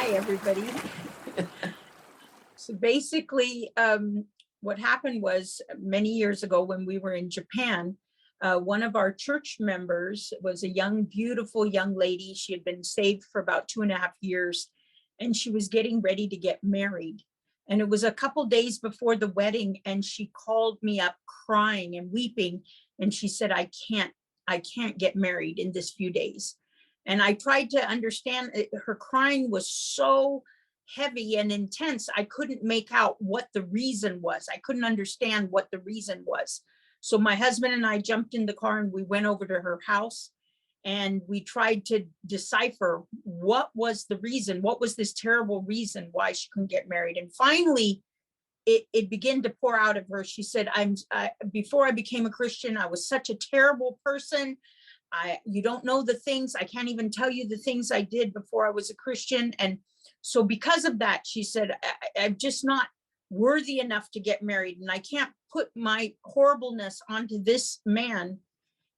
Hi, everybody. So basically, what happened was many years ago when we were in Japan, one of our church members was a young, beautiful young lady. She had been saved for about 2.5 years, and she was getting ready to get married. And it was a couple days before the wedding, and she called me up crying and weeping, and she said, I can't get married in this few days. And I tried to understand it. Her crying was so heavy and intense. I couldn't make out what the reason was. I couldn't understand what the reason was. So my husband and I jumped in the car and we went over to her house and we tried to decipher what was the reason, what was this terrible reason why she couldn't get married. And finally, it began to pour out of her. She said, before I became a Christian, I was such a terrible person. You don't know the things, I can't even tell you the things I did before I was a Christian. And so because of that, she said, I'm just not worthy enough to get married, and I can't put my horribleness onto this man.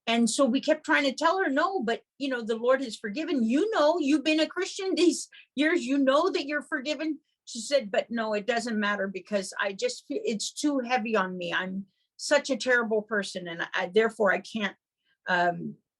And so we kept trying to tell her, no, but the Lord has forgiven. You've been a Christian these years, that you're forgiven. She said, but no, it doesn't matter, because I just feel it's too heavy on me. I'm such a terrible person, and therefore I can't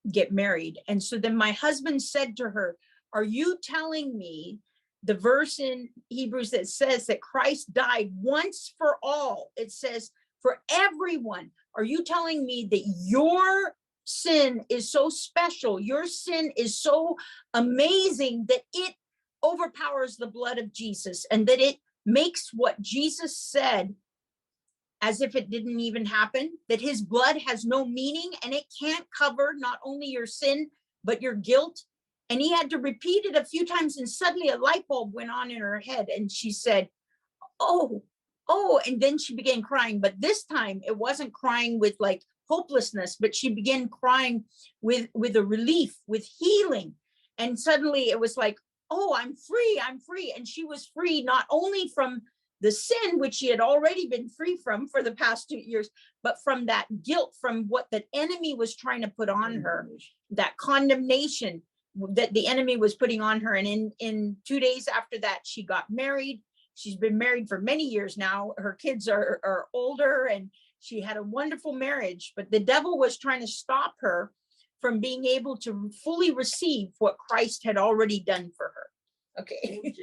get married. And so then my husband said to her, are you telling me the verse in Hebrews that says that Christ died once for all? It says for everyone. Are you telling me that your sin is so special, your sin is so amazing that it overpowers the blood of Jesus, and that it makes what Jesus said as if it didn't even happen, that his blood has no meaning and it can't cover not only your sin, but your guilt? And he had to repeat it a few times, and suddenly a light bulb went on in her head. And she said, oh, and then she began crying. But this time it wasn't crying with like hopelessness, but she began crying with a relief, with healing. And suddenly it was like, oh, I'm free. And she was free not only from the sin, which she had already been free from for the past 2 years, but from that guilt, from what the enemy was trying to put on her, that condemnation that the enemy was putting on her. And in 2 days after that, she got married. She's been married for many years now. Her kids are older, and she had a wonderful marriage, but the devil was trying to stop her from being able to fully receive what Christ had already done for her. Okay.